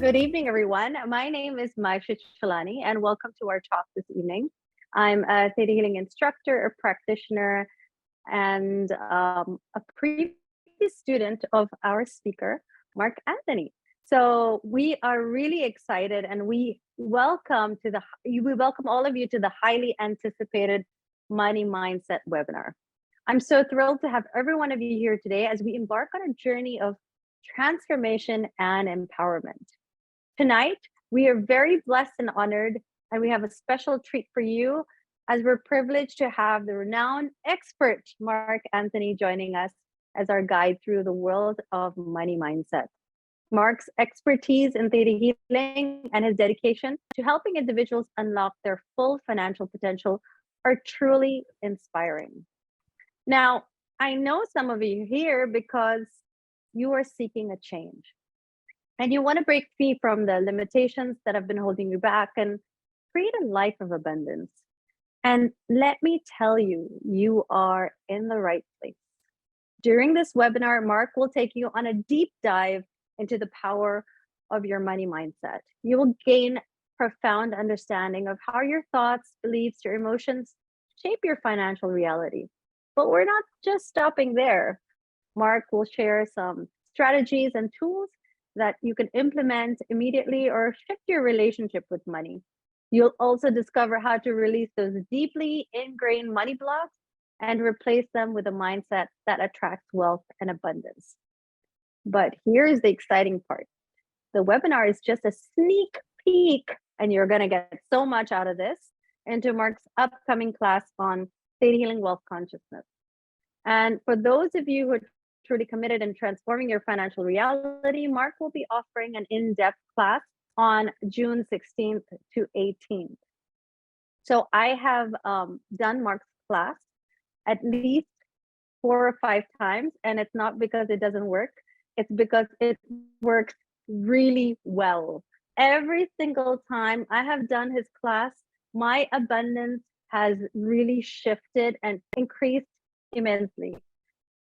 Good evening, everyone. My name is Maisha Chalani, and welcome to our talk this evening. I'm a theta healing instructor, a practitioner, and a previous student of our speaker, Mark Anthony. So we are really excited, and we welcome all of you to the highly anticipated Money Mindset webinar. I'm so thrilled to have every one of you here today as we embark on a journey of transformation and empowerment. Tonight, we are very blessed and honored, and we have a special treat for you as we're privileged to have the renowned expert, Mark Anthony, joining us as our guide through the world of money mindset. Mark's expertise in theta healing and his dedication to helping individuals unlock their full financial potential are truly inspiring. Now, I know some of you here because you are seeking a change and you want to break free from the limitations that have been holding you back and create a life of abundance. And let me tell you, you are in the right place. During this webinar, Mark will take you on a deep dive into the power of your money mindset. You will gain profound understanding of how your thoughts, beliefs, your emotions shape your financial reality. But we're not just stopping there. Mark will share some strategies and tools that you can implement immediately or shift your relationship with money. You'll also discover how to release those deeply ingrained money blocks and replace them with a mindset that attracts wealth and abundance. But here's the exciting part. The webinar is just a sneak peek, and you're going to get so much out of this, into Mark's upcoming class on theta healing wealth consciousness. And for those of you who are truly committed in transforming your financial reality, Mark will be offering an in-depth class on June 16th to 18th. So I have done Mark's class at least 4 or 5 times, and it's not because it doesn't work. It's because it works really well. Every single time I have done his class, my abundance has really shifted and increased immensely,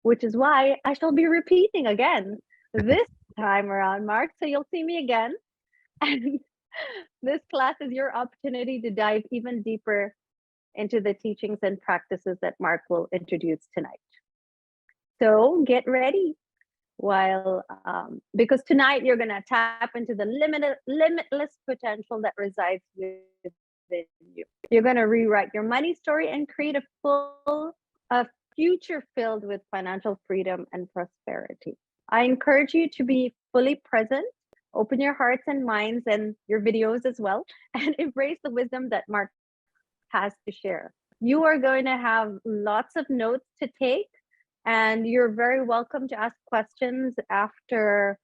which is why I shall be repeating again this time around, Mark. So you'll see me again. And this class is your opportunity to dive even deeper into the teachings and practices that Mark will introduce tonight. So get ready because tonight you're going to tap into the limitless potential that resides within you. You're going to rewrite your money story and create a future filled with financial freedom and prosperity. I encourage you to be fully present, open your hearts and minds and your videos as well, and embrace the wisdom that Mark has to share. You are going to have lots of notes to take, and you're very welcome to ask questions after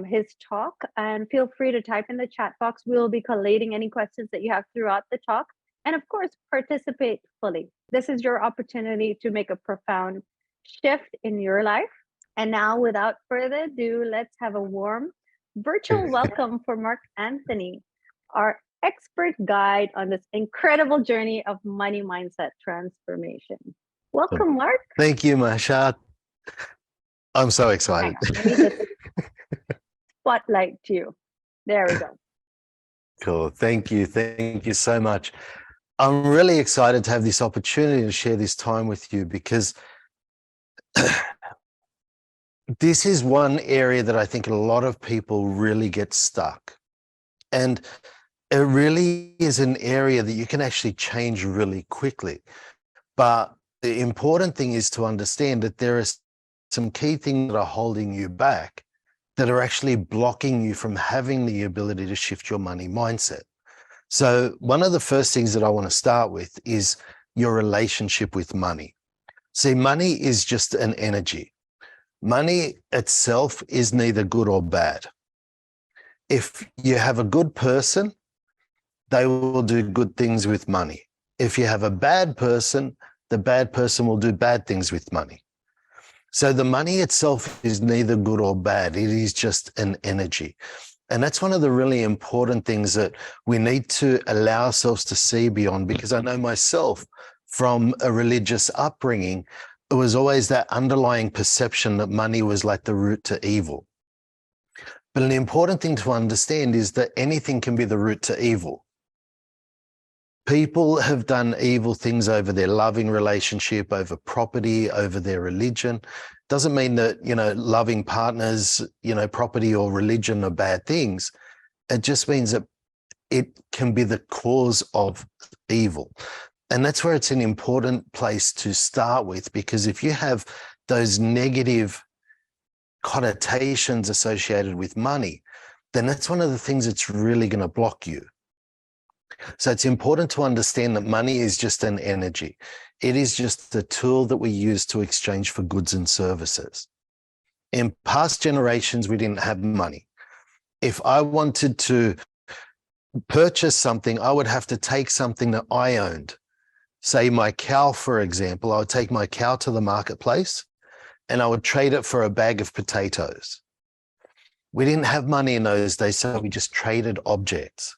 his talk, and feel free to type in the chat box. We'll be collating any questions that you have throughout the talk. And of course, participate fully. This is your opportunity to make a profound shift in your life. And now, without further ado, let's have a warm virtual welcome for Mark Anthony, our expert guide on this incredible journey of money mindset transformation. Welcome, Mark. Thank you, Masha. I'm so excited. Let me just spotlight you. There we go. Cool. Thank you. Thank you so much. I'm really excited to have this opportunity to share this time with you, because this is one area that I think a lot of people really get stuck. And it really is an area that you can actually change really quickly. But the important thing is to understand that there are some key things that are holding you back, that are actually blocking you from having the ability to shift your money mindset. So one of the first things that I want to start with is your relationship with money. See, money is just an energy. Money itself is neither good or bad. If you have a good person, they will do good things with money. If you have a bad person, the bad person will do bad things with money. So the money itself is neither good or bad. It is just an energy. And that's one of the really important things that we need to allow ourselves to see beyond, because I know myself from a religious upbringing, it was always that underlying perception that money was like the root to evil. But an important thing to understand is that anything can be the root to evil. People have done evil things over their loving relationship, over property, over their religion. Doesn't mean that, loving partners, property or religion are bad things. It just means that it can be the cause of evil. And that's where it's an important place to start with, because if you have those negative connotations associated with money, then that's one of the things that's really going to block you. So it's important to understand that money is just an energy. It is just a tool that we use to exchange for goods and services. In past generations, we didn't have money. If I wanted to purchase something, I would have to take something that I owned. Say my cow, for example, I would take my cow to the marketplace and I would trade it for a bag of potatoes. We didn't have money in those days, so we just traded objects.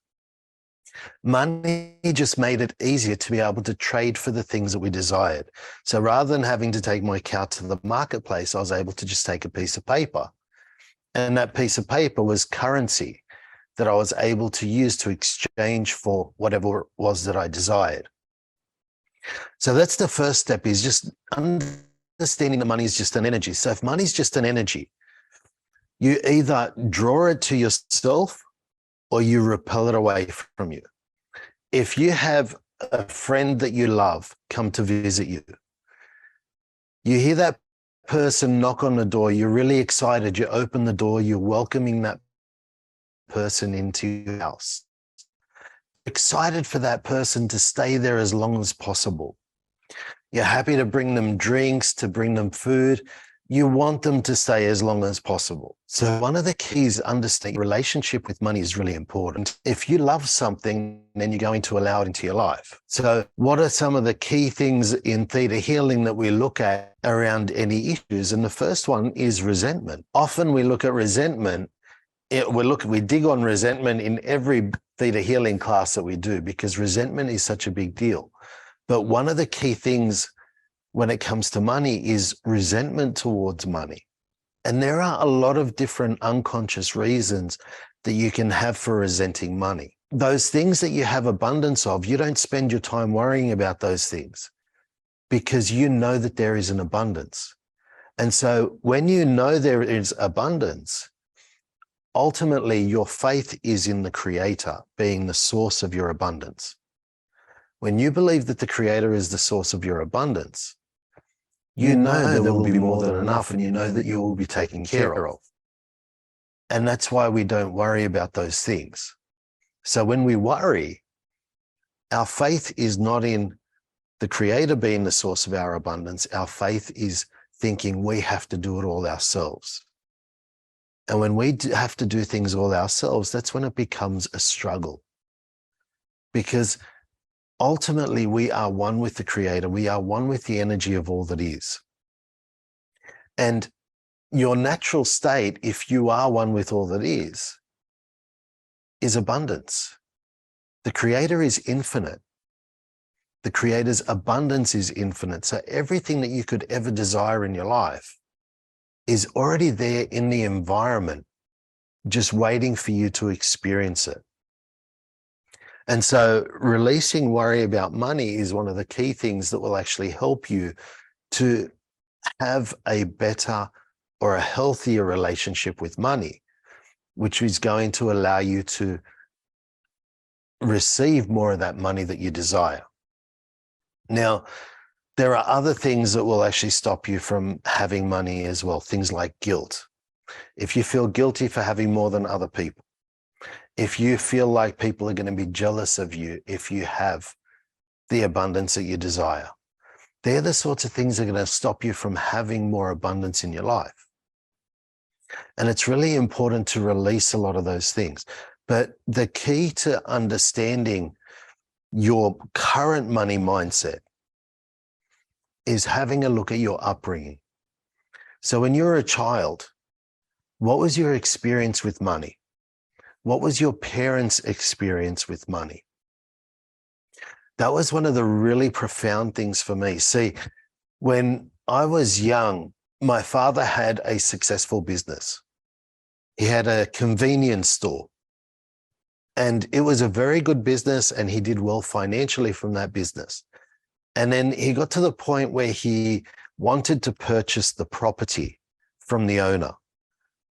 Money just made it easier to be able to trade for the things that we desired. So rather than having to take my cow to the marketplace, I was able to just take a piece of paper. And that piece of paper was currency that I was able to use to exchange for whatever it was that I desired. So that's the first step, is just understanding that money is just an energy. So if money is just an energy, you either draw it to yourself or you repel it away from you. If you have a friend that you love come to visit you, you hear that person knock on the door, you're really excited, you open the door, you're welcoming that person into your house. Excited for that person to stay there as long as possible. You're happy to bring them drinks, to bring them food. You want them to stay as long as possible. So one of the keys, understanding relationship with money is really important. If you love something, then you're going to allow it into your life. So what are some of the key things in theta healing that we look at around any issues? And the first one is resentment. Often we look at resentment. We dig on resentment in every theta healing class that we do, because resentment is such a big deal. But one of the key things when it comes to money is resentment towards money. And there are a lot of different unconscious reasons that you can have for resenting money. Those things that you have abundance of, you don't spend your time worrying about those things because you know that there is an abundance. And so when you know there is abundance, ultimately your faith is in the Creator being the source of your abundance. When you believe that the Creator is the source of your abundance, you know there will be more than enough, and you know that you will be taken care of. And that's why we don't worry about those things. So when we worry, our faith is not in the Creator being the source of our abundance. Our faith is thinking we have to do it all ourselves. And when we have to do things all ourselves, that's when it becomes a struggle. Because ultimately, we are one with the Creator. We are one with the energy of all that is. And your natural state, if you are one with all that is abundance. The Creator is infinite. The Creator's abundance is infinite. So everything that you could ever desire in your life is already there in the environment, just waiting for you to experience it. And so releasing worry about money is one of the key things that will actually help you to have a better or a healthier relationship with money, which is going to allow you to receive more of that money that you desire. Now, there are other things that will actually stop you from having money as well, things like guilt. If you feel guilty for having more than other people, if you feel like people are going to be jealous of you if you have the abundance that you desire, they're the sorts of things that are going to stop you from having more abundance in your life. And it's really important to release a lot of those things. But the key to understanding your current money mindset is having a look at your upbringing. So when you were a child, what was your experience with money? What was your parents' experience with money? That was one of the really profound things for me. See, when I was young, my father had a successful business. He had a convenience store, and it was a very good business, and he did well financially from that business. And then he got to the point where he wanted to purchase the property from the owner,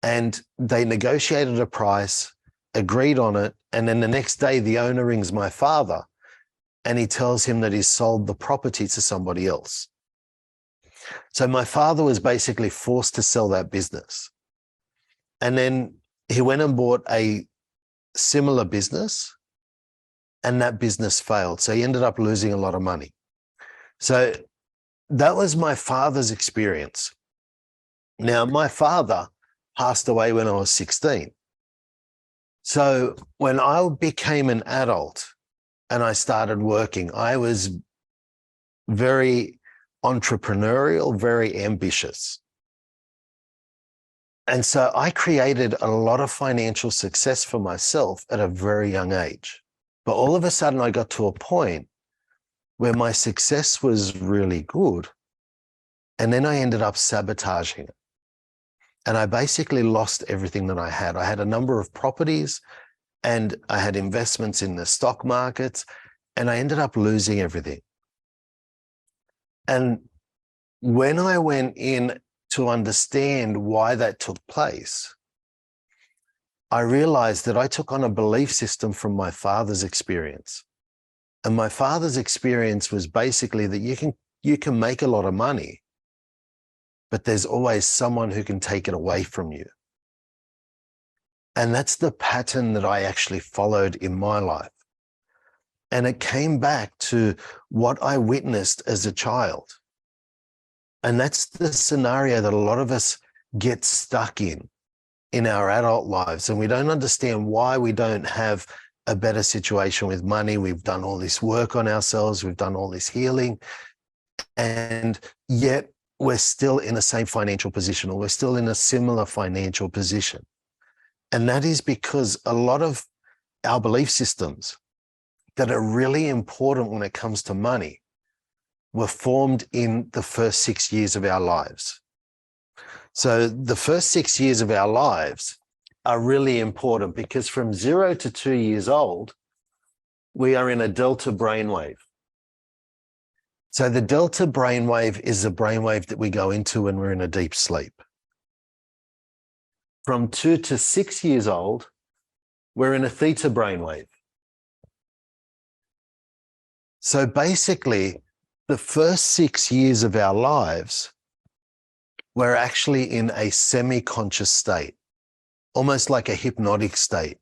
and they negotiated a price, agreed on it. And then the next day, the owner rings my father and he tells him that he's sold the property to somebody else. So my father was basically forced to sell that business. And then he went and bought a similar business, and that business failed. So he ended up losing a lot of money. So that was my father's experience. Now, my father passed away when I was 16. So when I became an adult and I started working, I was very entrepreneurial, very ambitious. And so I created a lot of financial success for myself at a very young age. But all of a sudden, I got to a point where my success was really good. And then I ended up sabotaging it. And I basically lost everything that I had. I had a number of properties and I had investments in the stock markets, and I ended up losing everything. And when I went in to understand why that took place, I realized that I took on a belief system from my father's experience. And my father's experience was basically that you can make a lot of money, but there's always someone who can take it away from you. And that's the pattern that I actually followed in my life. And it came back to what I witnessed as a child. And that's the scenario that a lot of us get stuck in our adult lives. And we don't understand why we don't have a better situation with money. We've done all this work on ourselves. We've done all this healing. And yet we're still in the same financial position, or we're still in a similar financial position. And that is because a lot of our belief systems that are really important when it comes to money were formed in the first 6 years of our lives. So the first 6 years of our lives are really important because from 0 to 2 years old, we are in a delta brainwave. So the delta brainwave is a brainwave that we go into when we're in a deep sleep. From 2 to 6 years old, we're in a theta brainwave. So basically, the first 6 years of our lives, we're actually in a semi-conscious state, almost like a hypnotic state.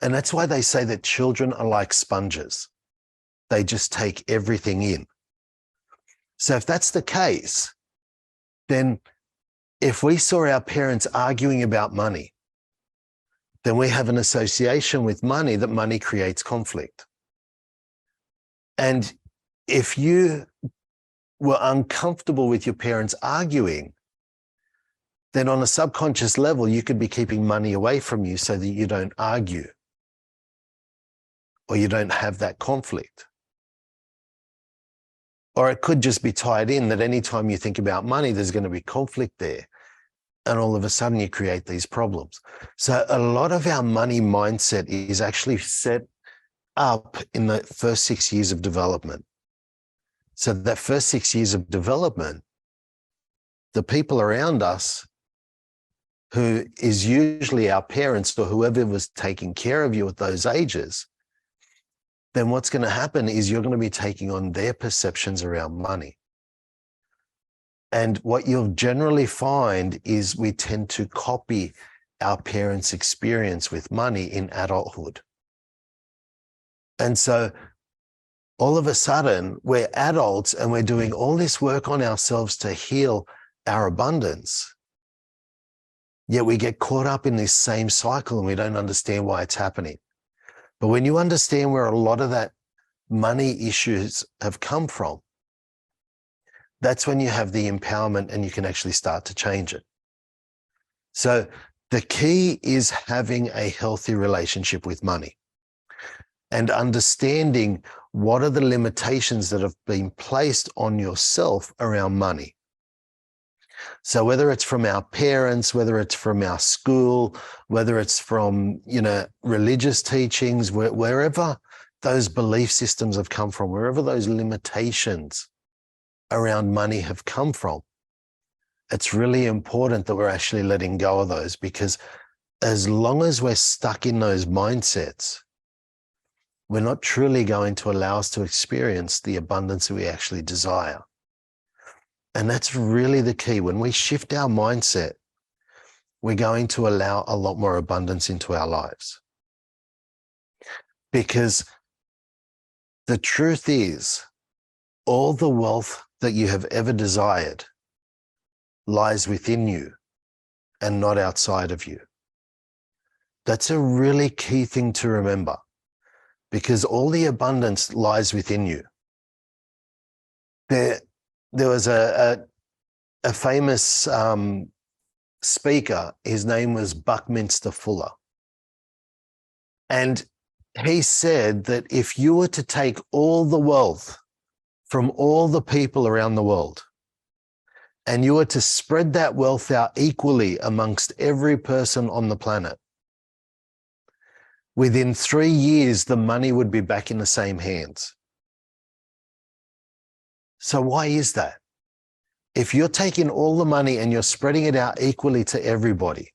And that's why they say that children are like sponges. They just take everything in. So if that's the case, then if we saw our parents arguing about money, then we have an association with money that money creates conflict. And if you were uncomfortable with your parents arguing, then on a subconscious level, you could be keeping money away from you so that you don't argue or you don't have that conflict. Or it could just be tied in that anytime you think about money, there's going to be conflict there. And all of a sudden you create these problems. So a lot of our money mindset is actually set up in the first 6 years of development. So that first 6 years of development, the people around us, who is usually our parents or whoever was taking care of you at those ages, then what's going to happen is you're going to be taking on their perceptions around money. And what you'll generally find is we tend to copy our parents' experience with money in adulthood. And so all of a sudden, we're adults and we're doing all this work on ourselves to heal our abundance. Yet we get caught up in this same cycle and we don't understand why it's happening. But when you understand where a lot of that money issues have come from, that's when you have the empowerment and you can actually start to change it. So the key is having a healthy relationship with money and understanding what are the limitations that have been placed on yourself around money. So whether it's from our parents, whether it's from our school, whether it's from, religious teachings, wherever those belief systems have come from, wherever those limitations around money have come from, it's really important that we're actually letting go of those, because as long as we're stuck in those mindsets, we're not truly going to allow us to experience the abundance that we actually desire. And that's really the key. When we shift our mindset, we're going to allow a lot more abundance into our lives. Because the truth is, all the wealth that you have ever desired lies within you and not outside of you. That's a really key thing to remember, because all the abundance lies within you. There was a famous speaker. His name was Buckminster Fuller. And he said that if you were to take all the wealth from all the people around the world and you were to spread that wealth out equally amongst every person on the planet, within 3 years, the money would be back in the same hands. So why is that? If you're taking all the money and you're spreading it out equally to everybody,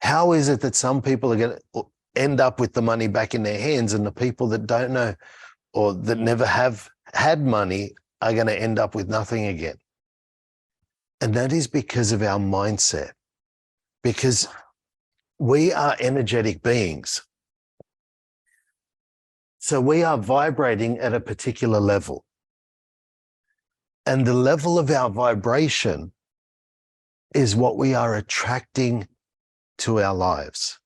how is it that some people are going to end up with the money back in their hands, and the people that don't know or that never have had money are going to end up with nothing again? And that is because of our mindset, because we are energetic beings. So we are vibrating at a particular level. And the level of our vibration is what we are attracting to our lives.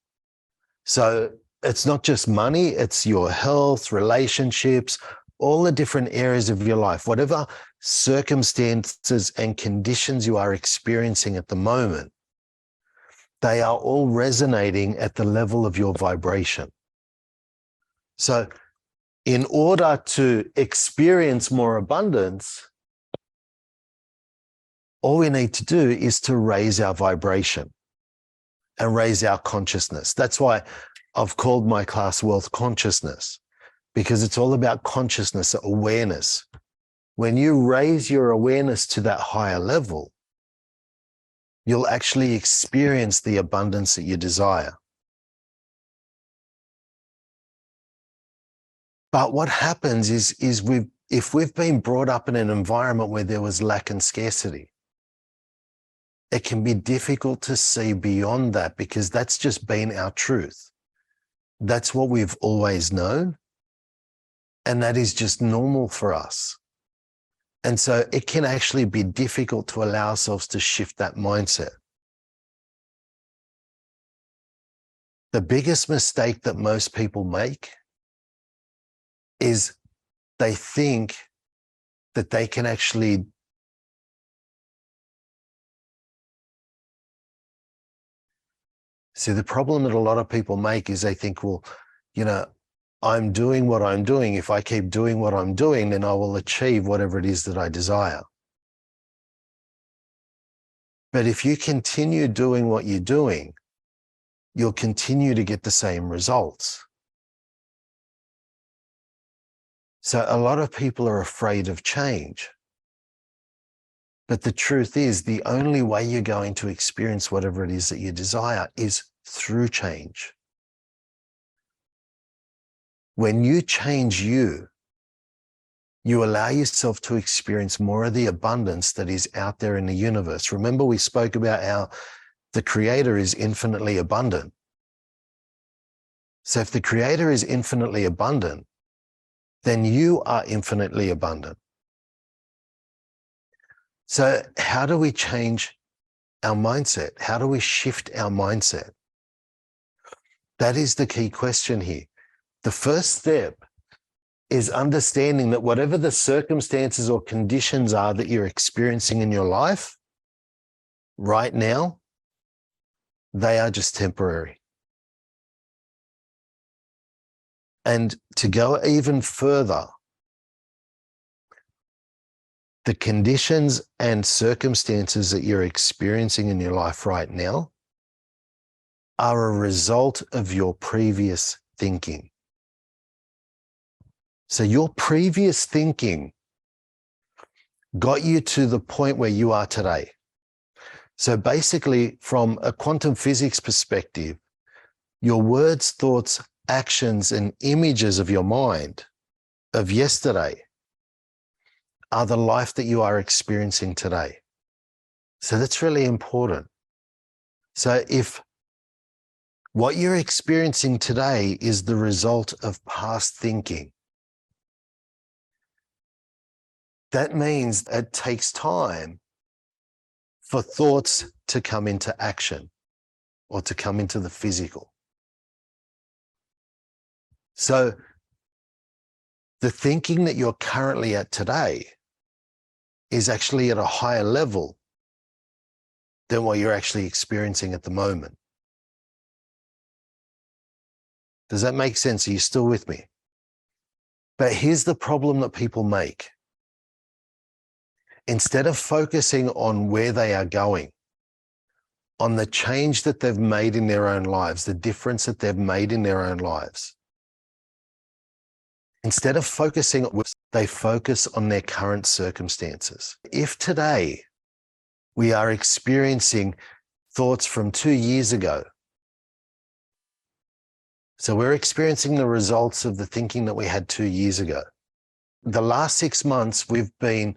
So it's not just money, it's your health, relationships, all the different areas of your life, whatever circumstances and conditions you are experiencing at the moment, they are all resonating at the level of your vibration. So in order to experience more abundance, all we need to do is to raise our vibration and raise our consciousness. That's why I've called my class Wealth Consciousness, because it's all about consciousness, awareness. When you raise your awareness to that higher level, you'll actually experience the abundance that you desire. But what happens is if we've been brought up in an environment where there was lack and scarcity, it can be difficult to see beyond that, because that's just been our truth. That's what we've always known. And that is just normal for us. And so it can actually be difficult to allow ourselves to shift that mindset. The biggest mistake that most people make is they think that they can actually see, the problem that a lot of people make is they think, well, I'm doing what I'm doing. If I keep doing what I'm doing, then I will achieve whatever it is that I desire. But if you continue doing what you're doing, you'll continue to get the same results. So a lot of people are afraid of change. But the truth is, the only way you're going to experience whatever it is that you desire is through change. When you change you allow yourself to experience more of the abundance that is out there in the universe. Remember, we spoke about how the Creator is infinitely abundant. So if the Creator is infinitely abundant, then you are infinitely abundant. So how do we change our mindset? How do we shift our mindset? That is the key question here. The first step is understanding that whatever the circumstances or conditions are that you're experiencing in your life right now, they are just temporary. And to go even further, The conditions and circumstances that you're experiencing in your life right now are a result of your previous thinking. So your previous thinking got you to the point where you are today. So basically, from a quantum physics perspective, your words, thoughts, actions, and images of your mind of yesterday are the life that you are experiencing today. So that's really important. So if what you're experiencing today is the result of past thinking, that means it takes time for thoughts to come into action or to come into the physical. So the thinking that you're currently at today is actually at a higher level than what you're actually experiencing at the moment. Does that make sense? Are you still with me? But here's the problem that people make. Instead of focusing on where they are going, on the change that they've made in their own lives, the difference that they've made in their own lives, instead of focusing, they focus on their current circumstances. If today we are experiencing thoughts from 2 years ago, so we're experiencing the results of the thinking that we had 2 years ago. The last 6 months, we've been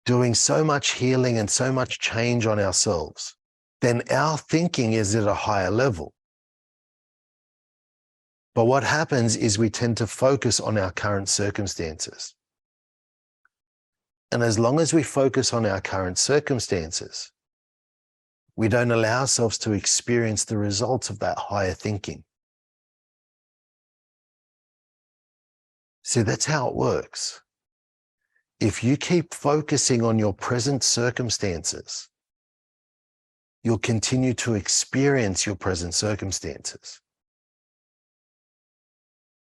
doing so much healing and so much change on ourselves. Then our thinking is at a higher level. But what happens is we tend to focus on our current circumstances. And as long as we focus on our current circumstances, we don't allow ourselves to experience the results of that higher thinking. See, that's how it works. If you keep focusing on your present circumstances, you'll continue to experience your present circumstances.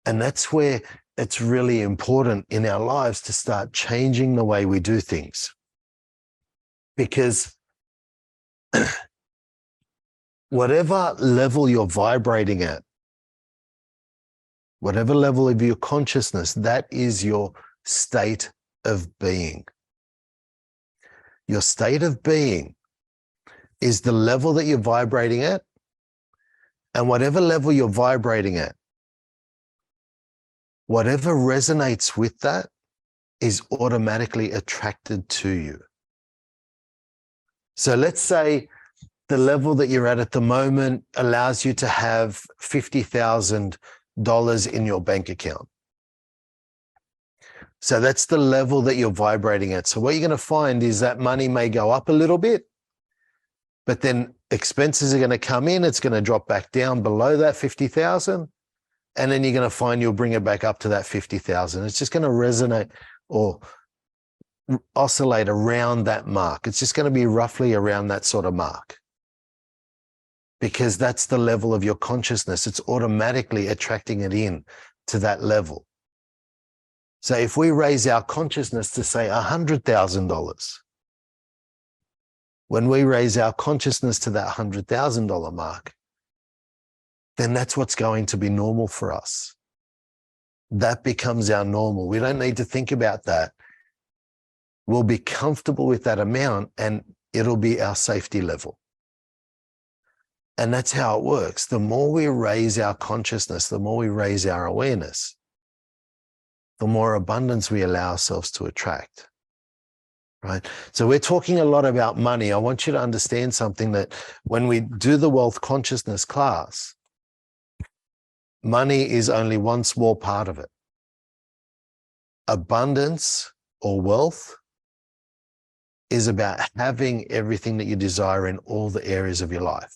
And that's where it's really important in our lives to start changing the way we do things. Because whatever level you're vibrating at, whatever level of your consciousness, that is your state of being. Your state of being is the level that you're vibrating at, and whatever level you're vibrating at, whatever resonates with that is automatically attracted to you. So let's say the level that you're at the moment allows you to have $50,000 in your bank account. So that's the level that you're vibrating at. So what you're going to find is that money may go up a little bit, but then expenses are going to come in. It's going to drop back down below that 50,000. And then you're going to find you'll bring it back up to that 50,000. It's just going to resonate or oscillate around that mark. It's just going to be roughly around that sort of mark. Because that's the level of your consciousness. It's automatically attracting it in to that level. So if we raise our consciousness to say $100,000, when we raise our consciousness to that $100,000 mark, then that's what's going to be normal for us. That becomes our normal. We don't need to think about that. We'll be comfortable with that amount and it'll be our safety level. And that's how it works. The more we raise our consciousness, the more we raise our awareness, the more abundance we allow ourselves to attract. Right? So we're talking a lot about money. I want you to understand something, that when we do the wealth consciousness class, money is only one small part of it. Abundance or wealth is about having everything that you desire in all the areas of your life.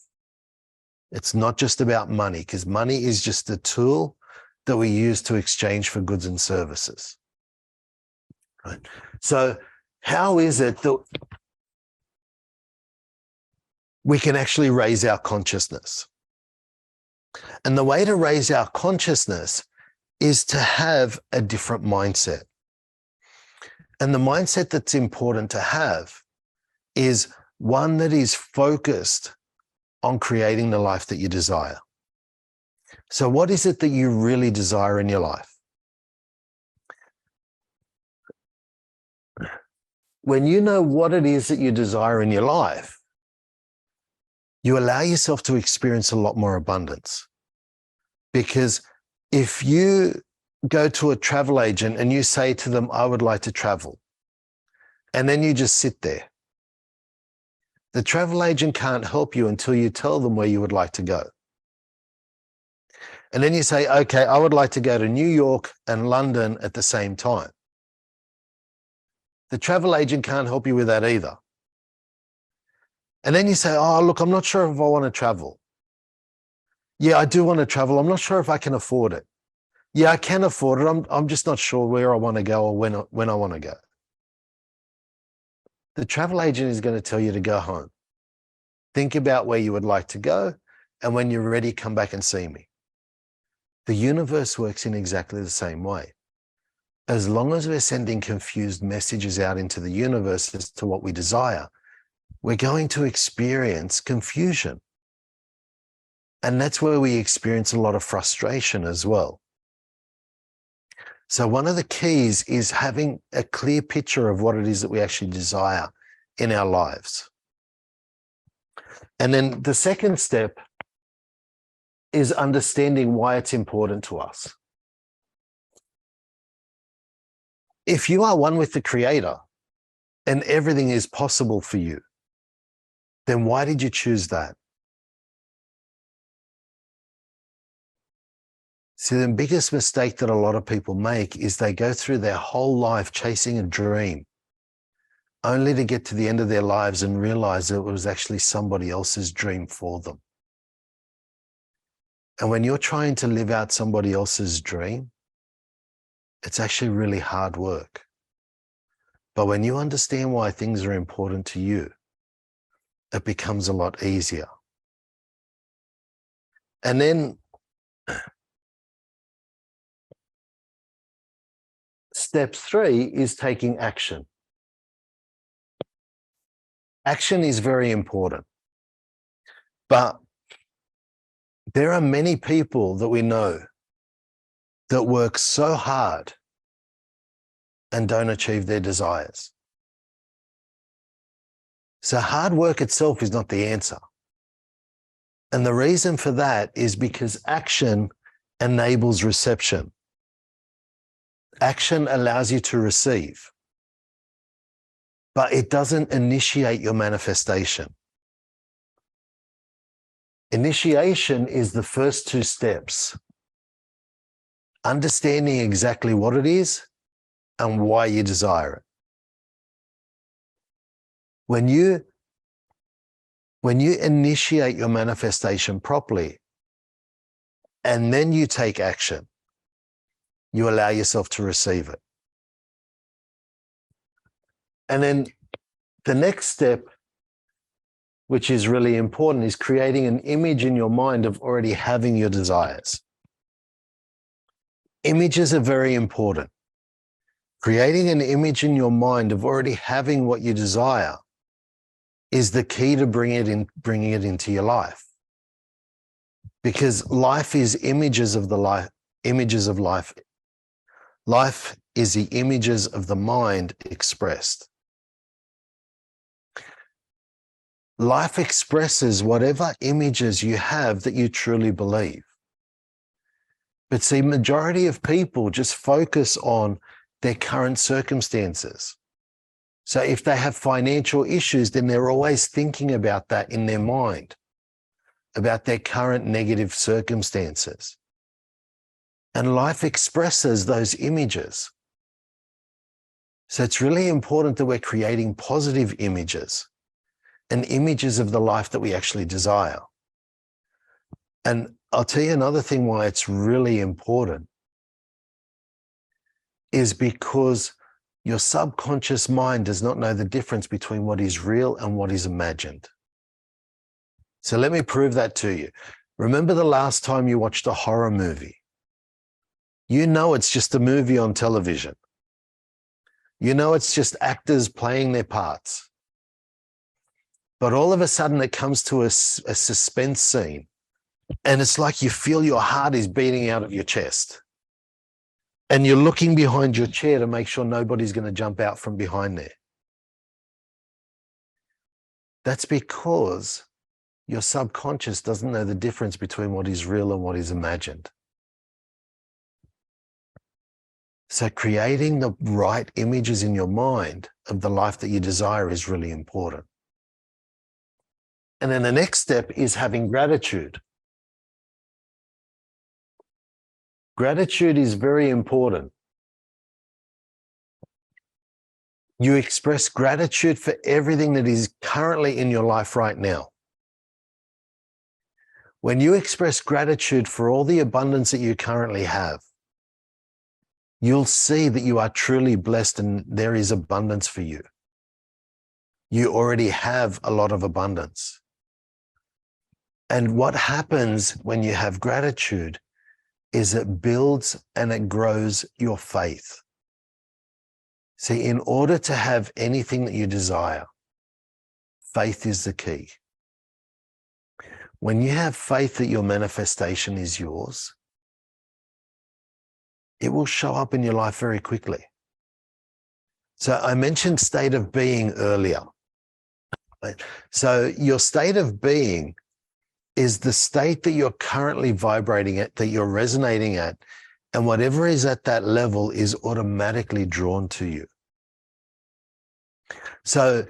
It's not just about money, because money is just a tool that we use to exchange for goods and services. Right? So how is it that we can actually raise our consciousness? And the way to raise our consciousness is to have a different mindset. And the mindset that's important to have is one that is focused on creating the life that you desire. So what is it that you really desire in your life? When you know what it is that you desire in your life, you allow yourself to experience a lot more abundance. Because if you go to a travel agent and you say to them, I would like to travel, and then you just sit there, the travel agent can't help you until you tell them where you would like to go. And then you say, okay, I would like to go to New York and London at the same time. The travel agent can't help you with that either. And then you say, oh, look, I'm not sure if I want to travel. Yeah, I do want to travel. I'm not sure if I can afford it. Yeah, I can afford it. I'm just not sure where I want to go or when I want to go. The travel agent is going to tell you to go home. Think about where you would like to go. And when you're ready, come back and see me. The universe works in exactly the same way. As long as we're sending confused messages out into the universe as to what we desire, we're going to experience confusion. And that's where we experience a lot of frustration as well. So one of the keys is having a clear picture of what it is that we actually desire in our lives. And then the second step is understanding why it's important to us. If you are one with the Creator and everything is possible for you, then why did you choose that? See, the biggest mistake that a lot of people make is they go through their whole life chasing a dream, only to get to the end of their lives and realize that it was actually somebody else's dream for them. And when you're trying to live out somebody else's dream, it's actually really hard work. But when you understand why things are important to you, it becomes a lot easier. And then step 3 is taking action. Action is very important. But there are many people that we know that work so hard and don't achieve their desires. So hard work itself is not the answer. And the reason for that is because action enables reception. Action allows you to receive, but it doesn't initiate your manifestation. Initiation is the first 2 steps. Understanding exactly what it is and why you desire it. When you initiate your manifestation properly and then you take action, you allow yourself to receive it. And then the next step, which is really important, is creating an image in your mind of already having your desires. Images are very important. Creating an image in your mind of already having what you desire is the key to bringing it into your life. Because life is images of life. Life is the images of the mind expressed. Life expresses whatever images you have that you truly believe. But see, majority of people just focus on their current circumstances. So if they have financial issues, then they're always thinking about that in their mind, about their current negative circumstances. And life expresses those images. So it's really important that we're creating positive images and images of the life that we actually desire. And I'll tell you another thing why it's really important is because your subconscious mind does not know the difference between what is real and what is imagined. So let me prove that to you. Remember the last time you watched a horror movie? You know it's just a movie on television. You know, it's just actors playing their parts. But all of a sudden it comes to a suspense scene, and it's like you feel your heart is beating out of your chest. And you're looking behind your chair to make sure nobody's going to jump out from behind there. That's because your subconscious doesn't know the difference between what is real and what is imagined. So creating the right images in your mind of the life that you desire is really important. And then the next step is having gratitude. Gratitude is very important. You express gratitude for everything that is currently in your life right now. When you express gratitude for all the abundance that you currently have, you'll see that you are truly blessed and there is abundance for you. You already have a lot of abundance. And what happens when you have gratitude is it builds and it grows your faith. See, in order to have anything that you desire, faith is the key. When you have faith that your manifestation is yours, it will show up in your life very quickly. So I mentioned state of being earlier. So your state of being is the state that you're currently vibrating at, that you're resonating at, and whatever is at that level is automatically drawn to you. So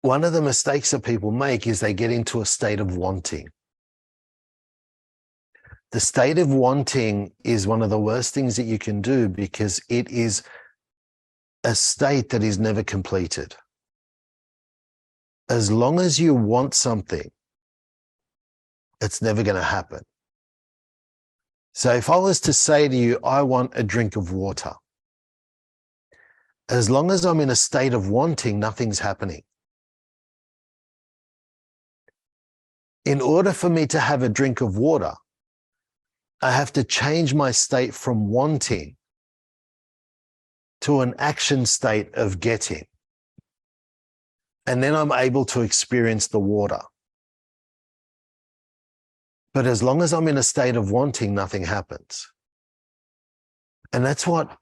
one of the mistakes that people make is they get into a state of wanting. The state of wanting is one of the worst things that you can do because it is a state that is never completed. As long as you want something, it's never going to happen. So if I was to say to you, I want a drink of water, as long as I'm in a state of wanting, nothing's happening. In order for me to have a drink of water, I have to change my state from wanting to an action state of getting. And then I'm able to experience the water. But as long as I'm in a state of wanting, nothing happens. And that's what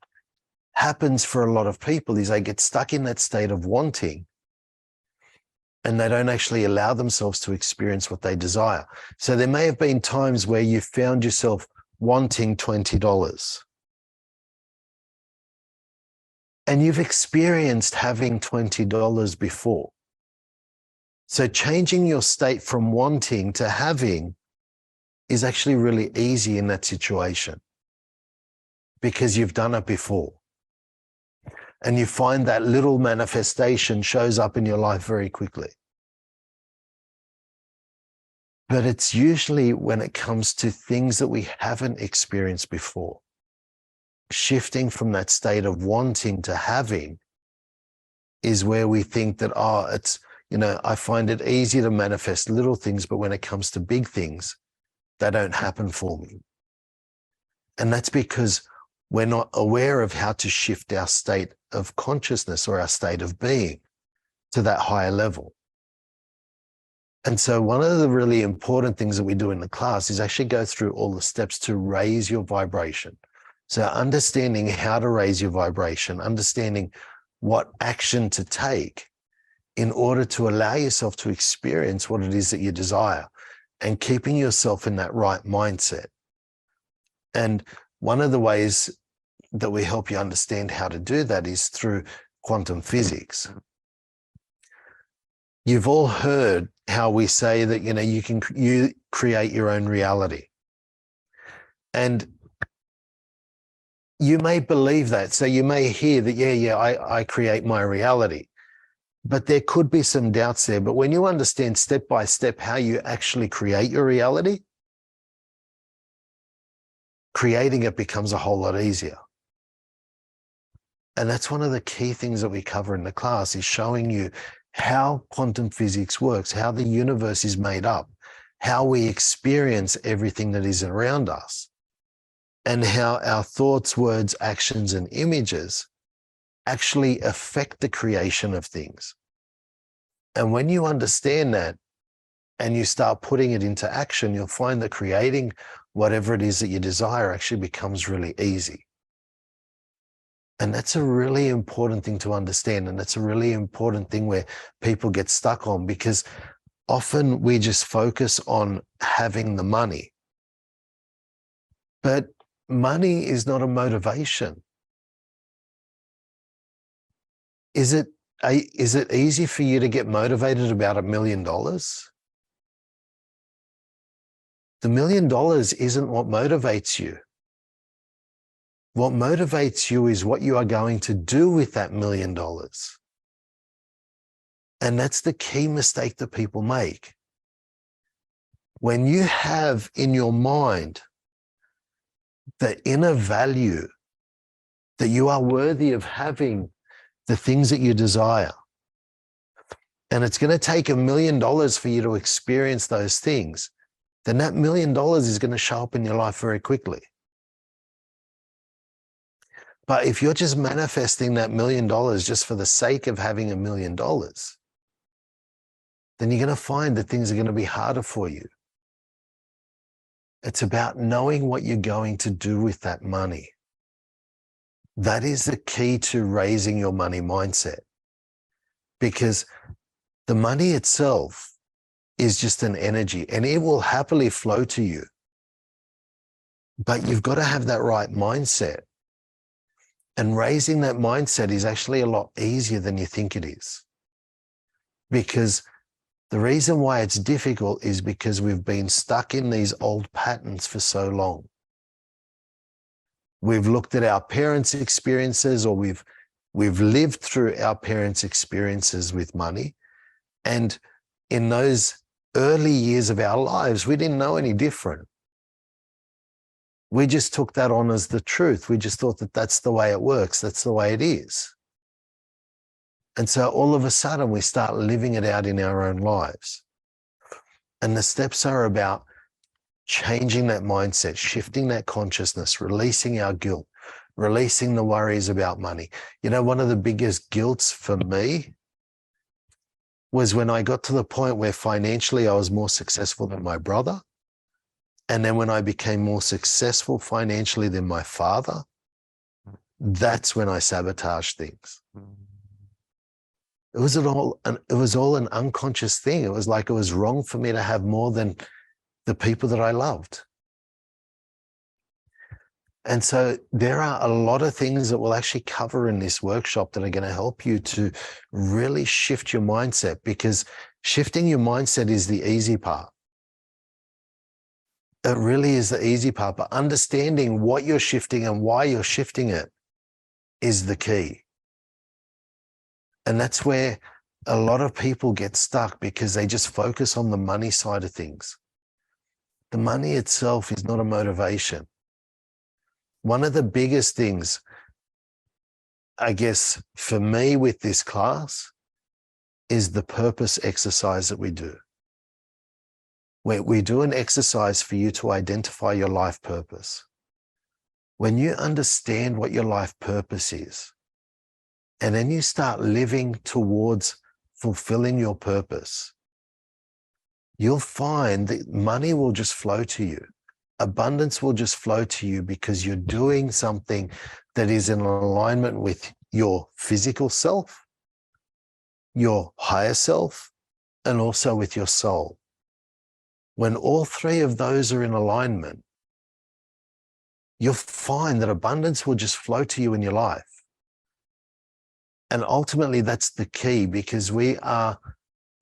happens for a lot of people is they get stuck in that state of wanting and they don't actually allow themselves to experience what they desire. So there may have been times where you found yourself wanting $20 and you've experienced having $20 before. So changing your state from wanting to having is actually really easy in that situation because you've done it before. And you find that little manifestation shows up in your life very quickly. But it's usually when it comes to things that we haven't experienced before. Shifting from that state of wanting to having is where we think that, oh, it's, you know, I find it easy to manifest little things, but when it comes to big things, they don't happen for me. And that's because we're not aware of how to shift our state of consciousness or our state of being to that higher level. And so one of the really important things that we do in the class is actually go through all the steps to raise your vibration. So understanding how to raise your vibration, understanding what action to take in order to allow yourself to experience what it is that you desire and keeping yourself in that right mindset. And one of the ways that we help you understand how to do that is through quantum physics. You've all heard how we say that, you know, you create your own reality. And you may believe that. So you may hear that, I create my reality. But there could be some doubts there. But when you understand step by step how you actually create your reality, creating it becomes a whole lot easier. And that's one of the key things that we cover in the class is showing you how quantum physics works, how the universe is made up, how we experience everything that is around us. and how our thoughts, words, actions, and images actually affect the creation of things. And when you understand that and you start putting it into action, you'll find that creating whatever it is that you desire actually becomes really easy. And that's a really important thing to understand. And that's a really important thing where people get stuck on, because often we just focus on having the money. But money is not a motivation. Is it easy for you to get motivated about $1 million? The $1 million isn't what motivates you. What motivates you is what you are going to do with that $1 million. And that's the key mistake that people make. When you have in your mind the inner value that you are worthy of having the things that you desire, and it's going to take $1 million for you to experience those things, then that $1 million is going to show up in your life very quickly. But if you're just manifesting that $1 million just for the sake of having $1 million, then you're going to find that things are going to be harder for you. It's about knowing what you're going to do with that money. That is the key to raising your money mindset, because the money itself is just an energy and it will happily flow to you. But you've got to have that right mindset. And raising that mindset is actually a lot easier than you think it is. Because the reason why it's difficult is because we've been stuck in these old patterns for so long. We've looked at our parents' experiences, or we've lived through our parents' experiences with money. And in those early years of our lives, we didn't know any different. We just took that on as the truth. We just thought that that's the way it works. That's the way it is. And so all of a sudden we start living it out in our own lives. And the steps are about changing that mindset, shifting that consciousness, releasing our guilt, releasing the worries about money. You know, one of the biggest guilts for me was when I got to the point where financially I was more successful than my brother. And then when I became more successful financially than my father, that's when I sabotaged things. It was all an unconscious thing. It was like it was wrong for me to have more than the people that I loved. And so there are a lot of things that we'll actually cover in this workshop that are going to help you to really shift your mindset, because shifting your mindset is the easy part. It really is the easy part, but understanding what you're shifting and why you're shifting it is the key. And that's where a lot of people get stuck, because they just focus on the money side of things. The money itself is not a motivation. One of the biggest things, I guess, for me with this class is the purpose exercise that we do. Where we do an exercise for you to identify your life purpose. When you understand what your life purpose is, and then you start living towards fulfilling your purpose, you'll find that money will just flow to you. Abundance will just flow to you, because you're doing something that is in alignment with your physical self, your higher self, and also with your soul. When all three of those are in alignment, you'll find that abundance will just flow to you in your life. And ultimately, that's the key, because we are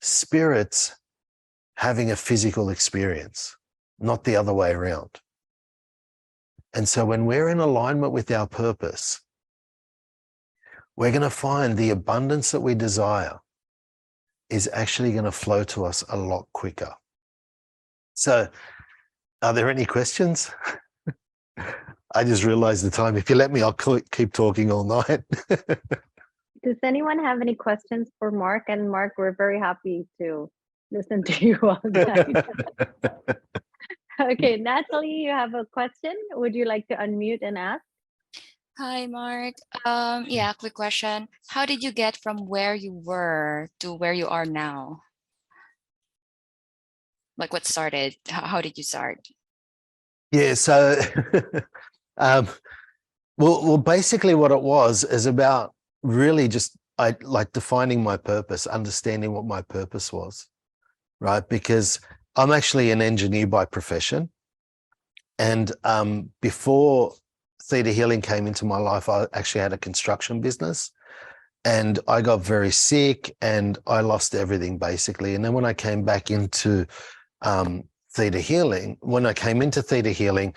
spirits having a physical experience, not the other way around. And so when we're in alignment with our purpose, we're going to find the abundance that we desire is actually going to flow to us a lot quicker. So are there any questions? I just realized the time. If you let me, I'll keep talking all night. Does anyone have any questions for Mark? And Mark, we're very happy to listen to you all night. Okay, Natalie, you have a question. Would you like to unmute and ask? Hi, Mark. Yeah, quick question. How did you get from where you were to where you are now? Like what started? How did you start? Yeah, so um, well, basically what it was is about really just I like defining my purpose, understanding what my purpose was, right? Because I'm actually an engineer by profession. And before theta healing came into my life, I actually had a construction business and I got very sick and I lost everything basically. And then when I came back into theta healing, when I came into theta healing,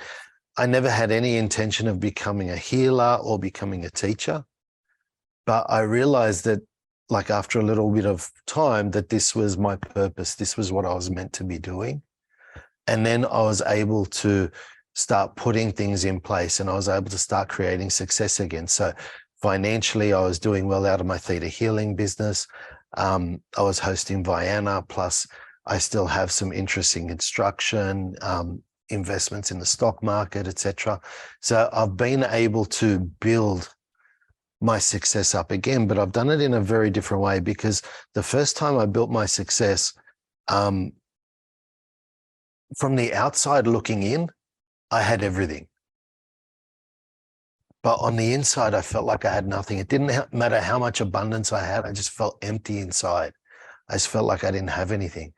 I never had any intention of becoming a healer or becoming a teacher. But I realized that, like, after a little bit of time, that this was my purpose. This was what I was meant to be doing. And then I was able to start putting things in place and I was able to start creating success again. So financially, I was doing well out of my theta healing business. I was hosting Vienna, plus I still have some interest in construction, investments in the stock market, etc. So I've been able to build my success up again, but I've done it in a very different way because the first time I built my success, from the outside looking in, I had everything. But on the inside, I felt like I had nothing. It didn't matter how much abundance I had. I just felt empty inside. I just felt like I didn't have anything.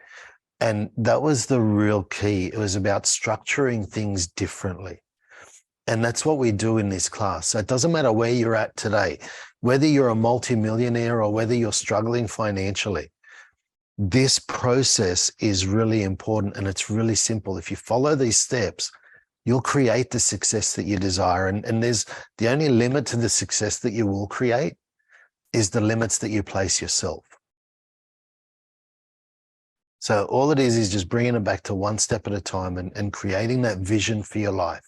And that was the real key. It was about structuring things differently. And that's what we do in this class. So it doesn't matter where you're at today, whether you're a multimillionaire or whether you're struggling financially. This process is really important and it's really simple. If you follow these steps, you'll create the success that you desire. And there's the only limit to the success that you will create is the limits that you place yourself. So all it is just bringing it back to one step at a time and creating that vision for your life.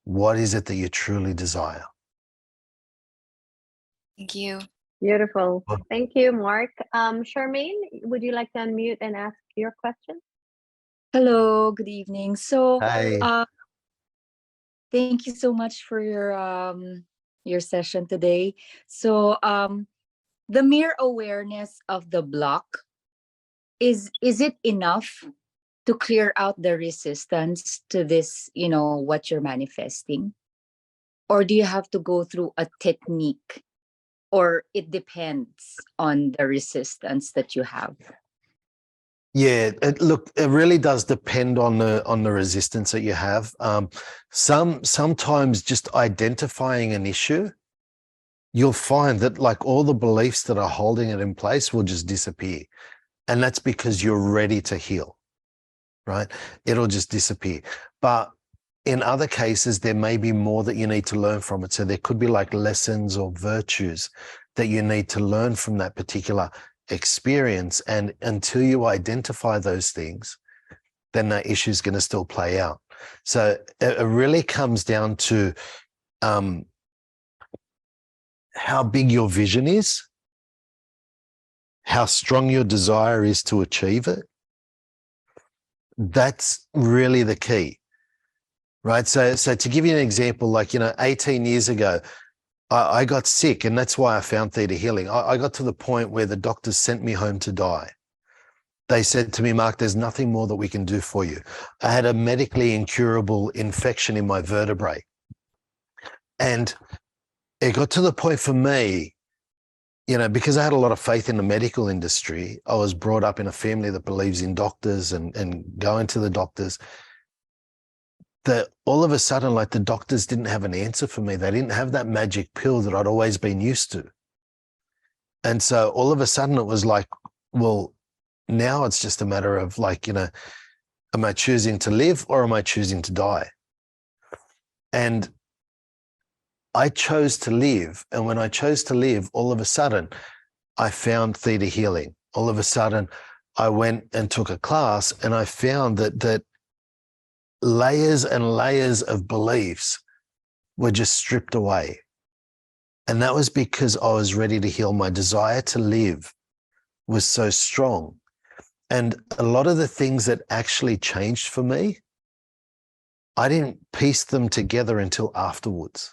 What is it that you truly desire? Thank you. Beautiful. Thank you, Mark. Charmaine, would you like to unmute and ask your question? Hello, good evening. So, Hey. thank you so much for your session today. So, the mere awareness of the block, is it enough to clear out the resistance to this, what you're manifesting? Or do you have to go through a technique, or it depends on the resistance that you have? Yeah, look, it really does depend on the resistance that you have. Sometimes just identifying an issue, you'll find that like all the beliefs that are holding it in place will just disappear. And that's because you're ready to heal, right? It'll just disappear. But in other cases, there may be more that you need to learn from it. So there could be like lessons or virtues that you need to learn from that particular experience. And until you identify those things, then that issue is going to still play out. So it really comes down to how big your vision is, how strong your desire is to achieve it. That's really the key, right? So to give you an example, like, 18 years ago, I got sick, and that's why I found theta healing. I got to the point where the doctors sent me home to die. They said to me, Mark, there's nothing more that we can do for you. I had a medically incurable infection in my vertebrae. And it got to the point for me, because I had a lot of faith in the medical industry. I was brought up in a family that believes in doctors and going to the doctors, that all of a sudden, like, the doctors didn't have an answer for me. They didn't have that magic pill that I'd always been used to. And so all of a sudden it was like, well, now it's just a matter of like, am I choosing to live or am I choosing to die? And I chose to live. And when I chose to live, all of a sudden I found theta healing. All of a sudden I went and took a class and I found that layers and layers of beliefs were just stripped away. And that was because I was ready to heal. My desire to live was so strong. And a lot of the things that actually changed for me I didn't piece them together until afterwards.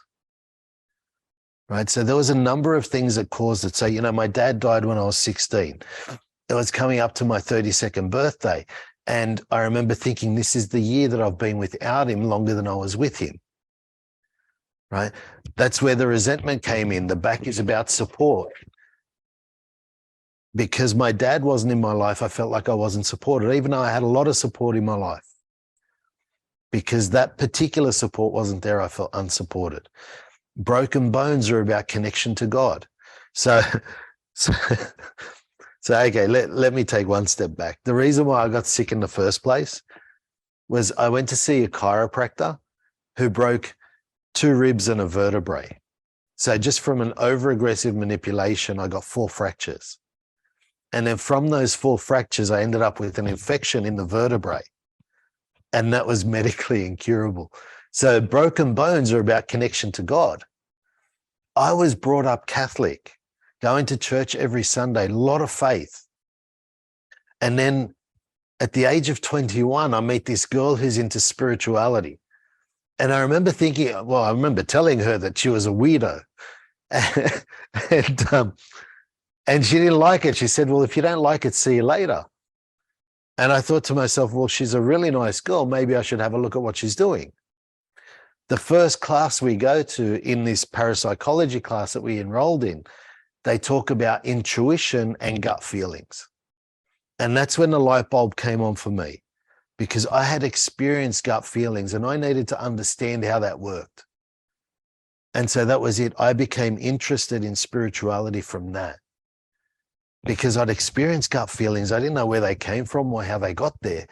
Right. So there was a number of things that caused it. So, you know, my dad died when I was 16. It was coming up to my 32nd birthday. And I remember thinking, this is the year that I've been without him longer than I was with him. Right. That's where the resentment came in. The back is about support. Because my dad wasn't in my life, I felt like I wasn't supported, even though I had a lot of support in my life. Because that particular support wasn't there, I felt unsupported. Broken bones are about connection to God. So, so, okay, let me take one step back. The reason why I got sick in the first place was I went to see a chiropractor who broke 2 ribs and a vertebrae. So just from an over-aggressive manipulation, I got 4 fractures. And then from those 4 fractures, I ended up with an infection in the vertebrae. And that was medically incurable. So broken bones are about connection to God. I was brought up Catholic, going to church every Sunday, a lot of faith. And then at the age of 21, I meet this girl who's into spirituality. And I remember thinking, well, I remember telling her that she was a weirdo. And she didn't like it. She said, well, if you don't like it, see you later. And I thought to myself, well, she's a really nice girl. Maybe I should have a look at what she's doing. The first class we go to in this parapsychology class that we enrolled in, they talk about intuition and gut feelings. And that's when the light bulb came on for me, because I had experienced gut feelings and I needed to understand how that worked. And so that was it. I became interested in spirituality from that, because I'd experienced gut feelings. I didn't know where they came from or how they got there.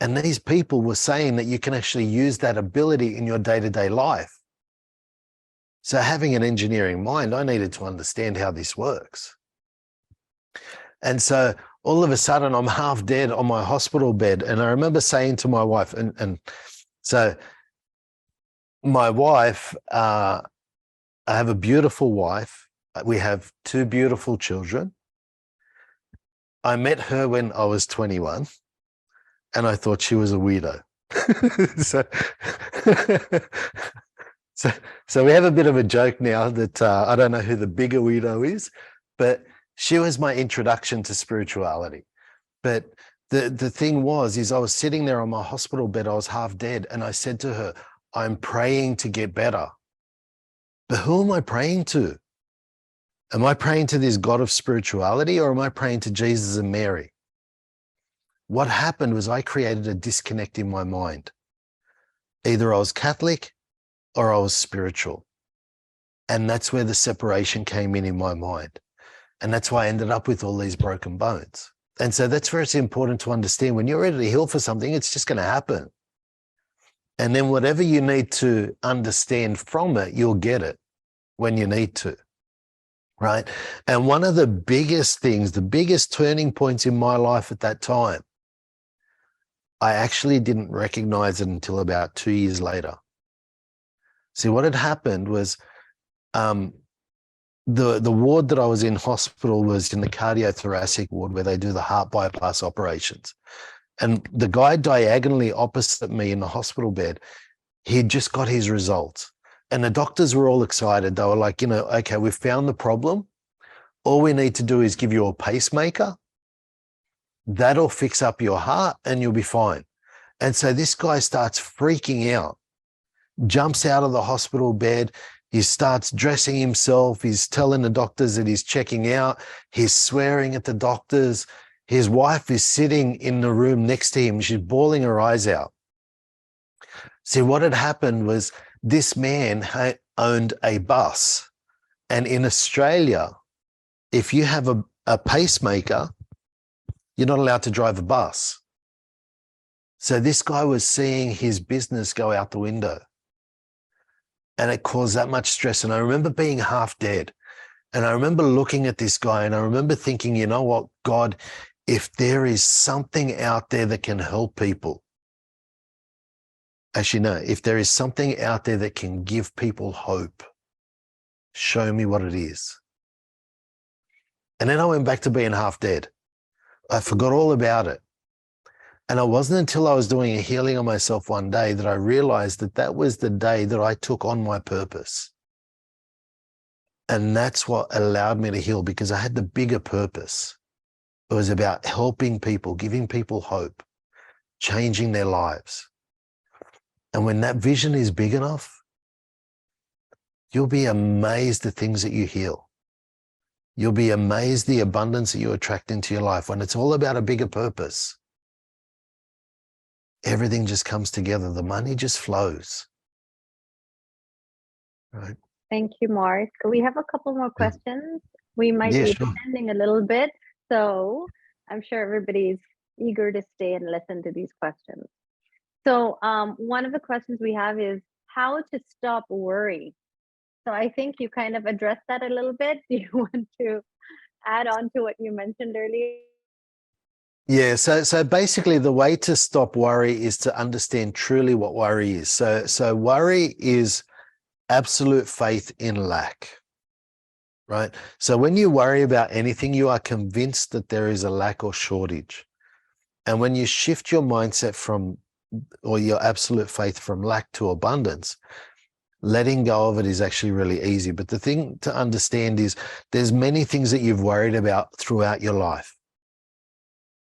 And these people were saying that you can actually use that ability in your day-to-day life. So having an engineering mind, I needed to understand how this works. And so all of a sudden I'm half dead on my hospital bed. And I remember saying to my wife, and so my wife, I have a beautiful wife. We have 2 beautiful children. I met her when I was 21. And I thought she was a weirdo. so we have a bit of a joke now that I don't know who the bigger weirdo is, but she was my introduction to spirituality. But the thing is I was sitting there on my hospital bed, I was half dead, and I said to her, I'm praying to get better. But who am I praying to? Am I praying to this God of spirituality, or am I praying to Jesus and Mary? What happened was I created a disconnect in my mind. Either I was Catholic or I was spiritual. And that's where the separation came in my mind. And that's why I ended up with all these broken bones. And so that's where it's important to understand, when you're ready to heal for something, it's just going to happen. And then whatever you need to understand from it, you'll get it when you need to. Right? And one of the biggest things, the biggest turning points in my life at that time, I actually didn't recognize it until about 2 years later. See, what had happened was the ward that I was in hospital was in the cardiothoracic ward, where they do the heart bypass operations. And the guy diagonally opposite me in the hospital bed, he'd just got his results. And the doctors were all excited. They were like, you know, okay, we've found the problem. All we need to do is give you a pacemaker. That'll fix up your heart and you'll be fine. And so this guy starts freaking out, jumps out of the hospital bed. He starts dressing himself. He's telling the doctors that he's checking out. He's swearing at the doctors. His wife is sitting in the room next to him. She's bawling her eyes out. See, what had happened was this man owned a bus. And in Australia, if you have a pacemaker, you're not allowed to drive a bus. So this guy was seeing his business go out the window. And it caused that much stress. And I remember being half dead. And I remember looking at this guy and I remember thinking, you know what, God, if there is something out there that can help people, actually, no, if there is something out there that can give people hope, show me what it is. And then I went back to being half dead. I forgot all about it. And it wasn't until I was doing a healing on myself one day that I realized that that was the day that I took on my purpose. And that's what allowed me to heal, because I had the bigger purpose. It was about helping people, giving people hope, changing their lives. And when that vision is big enough, you'll be amazed at things that you heal. You'll be amazed the abundance that you attract into your life. When it's all about a bigger purpose, everything just comes together. The money just flows. Right? Thank you, Mark. We have a couple more questions. We might Yeah, be sure. extending a little bit, so I'm sure everybody's eager to stay and listen to these questions. So one of the questions we have is how to stop worry. So I think you kind of addressed that a little bit. Do you want to add on to what you mentioned earlier? Yeah, so basically the way to stop worry is to understand truly what worry is. So worry is absolute faith in lack, right? So when you worry about anything, you are convinced that there is a lack or shortage. And when you shift your mindset from, or your absolute faith from lack to abundance, letting go of it is actually really easy. But the thing to understand is there's many things that you've worried about throughout your life.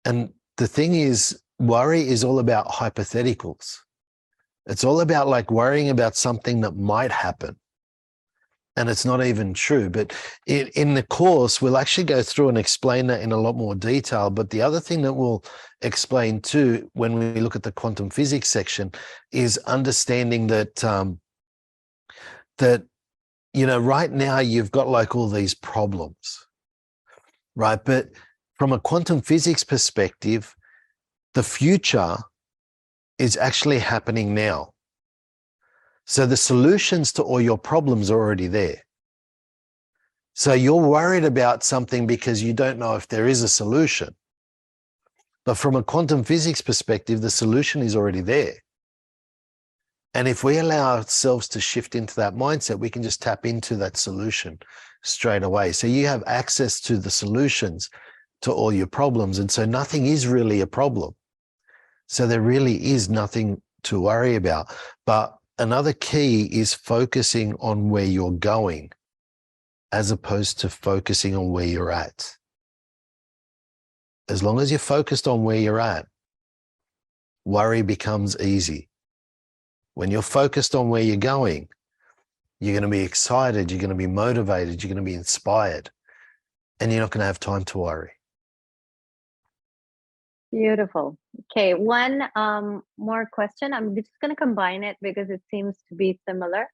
And the thing is, worry is all about hypotheticals. It's all about like worrying about something that might happen. And it's not even true. But in the course, we'll actually go through and explain that in a lot more detail. But the other thing that we'll explain too, when we look at the quantum physics section, is understanding that, right now you've got like all these problems, right? But from a quantum physics perspective, the future is actually happening now. So the solutions to all your problems are already there. So you're worried about something because you don't know if there is a solution. But from a quantum physics perspective, the solution is already there. And if we allow ourselves to shift into that mindset, we can just tap into that solution straight away. So you have access to the solutions to all your problems. And so nothing is really a problem. So there really is nothing to worry about. But another key is focusing on where you're going as opposed to focusing on where you're at. As long as you're focused on where you're at, worry becomes easy. When you're focused on where you're going, you're going to be excited, you're going to be motivated, you're going to be inspired, and you're not going to have time to worry. Beautiful. Okay, one more question. I'm just going to combine it because it seems to be similar.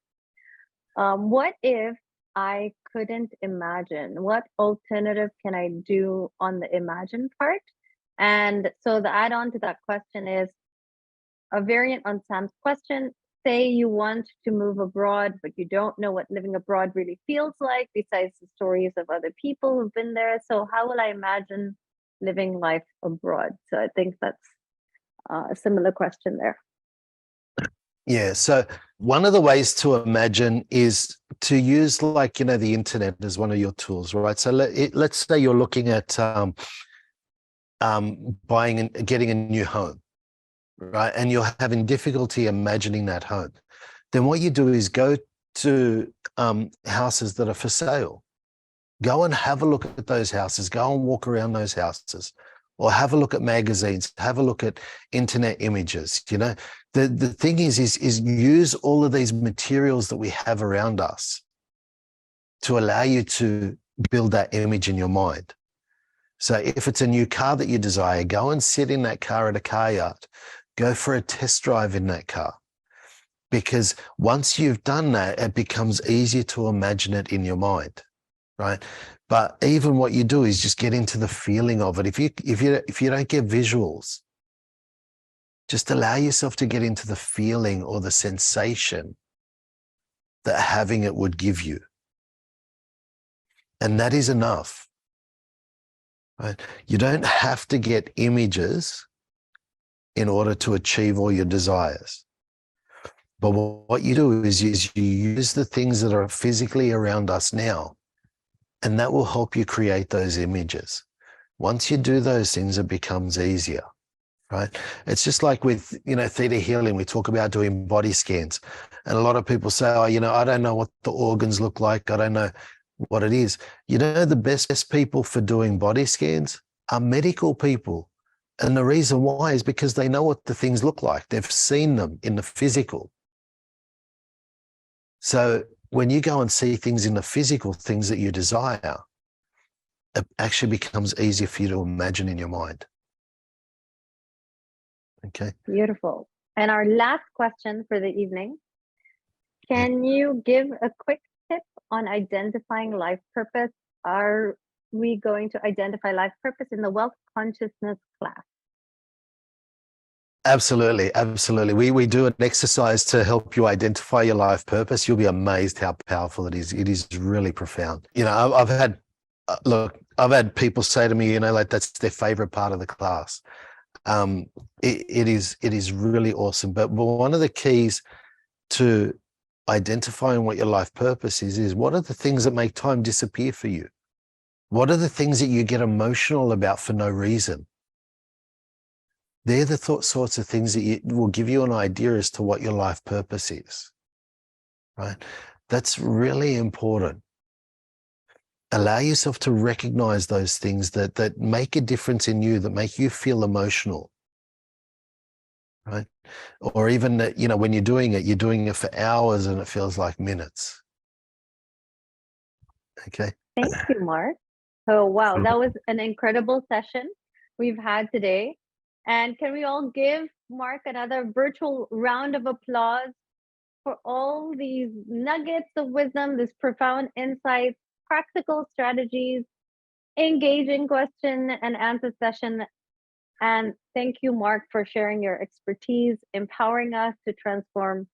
What if I couldn't imagine? What alternative can I do on the imagine part? And so the add-on to that question is a variant on Sam's question. Say you want to move abroad, but you don't know what living abroad really feels like, besides the stories of other people who've been there. So how will I imagine living life abroad? So I think that's a similar question there. Yeah. So one of the ways to imagine is to use the internet as one of your tools, right? So let's say you're looking at buying and getting a new home, right? And you're having difficulty imagining that home. Then what you do is go to houses that are for sale. Go and have a look at those houses. Go and walk around those houses, or have a look at magazines. Have a look at internet images. The thing is use all of these materials that we have around us to allow you to build that image in your mind. So if it's a new car that you desire, go and sit in that car at a car yard. Go for a test drive in that car. Because once you've done that, it becomes easier to imagine it in your mind, right? But even what you do is just get into the feeling of it. If you don't get visuals, just allow yourself to get into the feeling or the sensation that having it would give you. And that is enough, right? You don't have to get images in order to achieve all your desires. But what you do is you use the things that are physically around us now, and that will help you create those images. Once you do those things, it becomes easier. right? It's just like with, theta healing, we talk about doing body scans. And a lot of people say, oh, I don't know what the organs look like. I don't know what it is. The best people for doing body scans are medical people. And the reason why is because they know what the things look like. They've seen them in the physical. So when you go and see things in the physical, things that you desire, it actually becomes easier for you to imagine in your mind. Okay. Beautiful. And our last question for the evening. Can you give a quick tip on identifying life purpose? Are we going to identify life purpose in the wealth consciousness class? Absolutely. We do an exercise to help you identify your life purpose. You'll be amazed how powerful it is. It is really profound. I've had people say to me, like that's their favorite part of the class. It is really awesome. But one of the keys to identifying what your life purpose is what are the things that make time disappear for you? What are the things that you get emotional about for no reason? They're the sorts of things that will give you an idea as to what your life purpose is, right? That's really important. Allow yourself to recognize those things that make a difference in you, that make you feel emotional, right? Or even that, when you're doing it for hours and it feels like minutes. Okay. Thank you, Mark. Oh, wow. That was an incredible session we've had today. And can we all give Mark another virtual round of applause for all these nuggets of wisdom, this profound insights, practical strategies, engaging question and answer session. And thank you, Mark, for sharing your expertise, empowering us to transform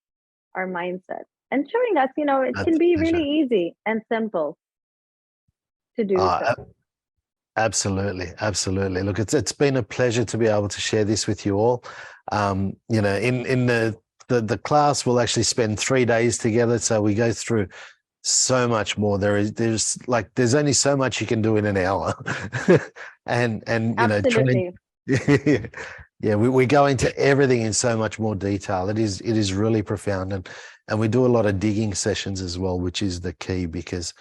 our mindset and showing us, it can be really easy and simple to do so. Absolutely. Look, it's been a pleasure to be able to share this with you all. In the class, we'll actually spend 3 days together. So we go through so much more. There's only so much you can do in an hour. and Absolutely. we go into everything in so much more detail. It is really profound. And we do a lot of digging sessions as well, which is the key, because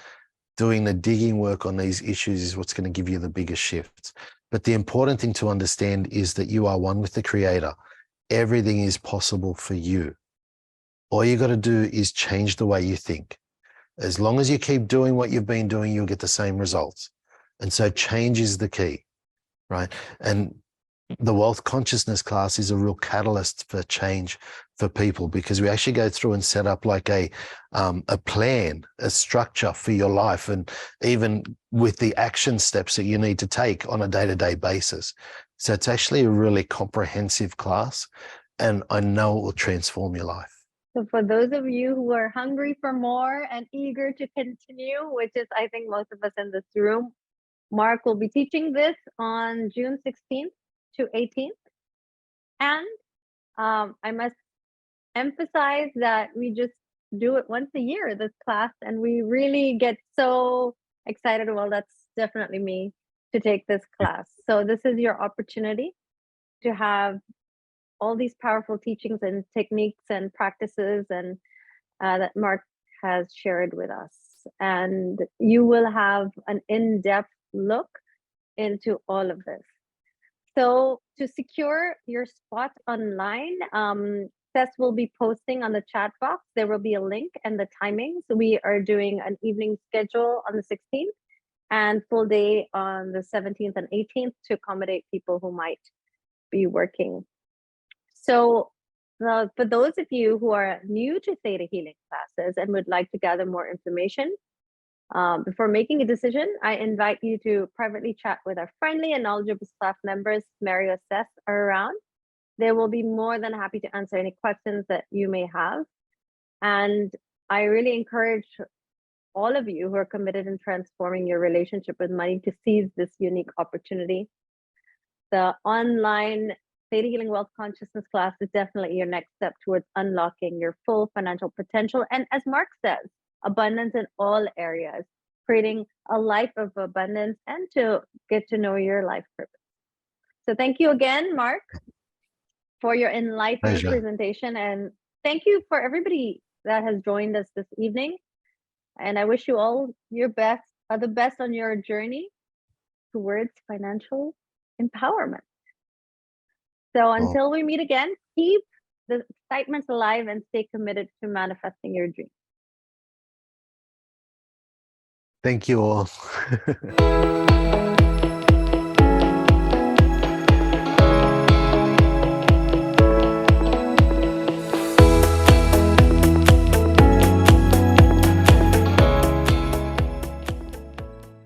doing the digging work on these issues is what's going to give you the biggest shifts. But the important thing to understand is that you are one with the Creator. Everything is possible for you. All you got to do is change the way you think. As long as you keep doing what you've been doing, you'll get the same results. And so change is the key, right? And the wealth consciousness class is a real catalyst for change for people, because we actually go through and set up like a plan, a structure for your life, and even with the action steps that you need to take on a day-to-day basis. So it's actually a really comprehensive class, and I know it will transform your life. So for those of you who are hungry for more and eager to continue, which is, I think, most of us in this room, Mark will be teaching this on June 16th to 18th. And I must emphasize that we just do it once a year, this class, and we really get so excited. Well, that's definitely me, to take this class. So this is your opportunity to have all these powerful teachings and techniques and practices and that Mark has shared with us. And you will have an in-depth look into all of this. So to secure your spot online, Seth will be posting on the chat box. There will be a link and the timings. We are doing an evening schedule on the 16th and full day on the 17th and 18th to accommodate people who might be working. So for those of you who are new to Theta Healing classes and would like to gather more information, before making a decision, I invite you to privately chat with our friendly and knowledgeable staff members. Mary or Seth are around. They will be more than happy to answer any questions that you may have. And I really encourage all of you who are committed in transforming your relationship with money to seize this unique opportunity. The online Theta Healing Wealth Consciousness class is definitely your next step towards unlocking your full financial potential. And as Mark says, abundance in all areas, creating a life of abundance and to get to know your life purpose. So thank you again, Mark. for your enlightening Pleasure. presentation. And thank you for everybody that has joined us this evening. And I wish you all the best on your journey towards financial empowerment. So until we meet again, keep the excitement alive and stay committed to manifesting your dreams. Thank you all.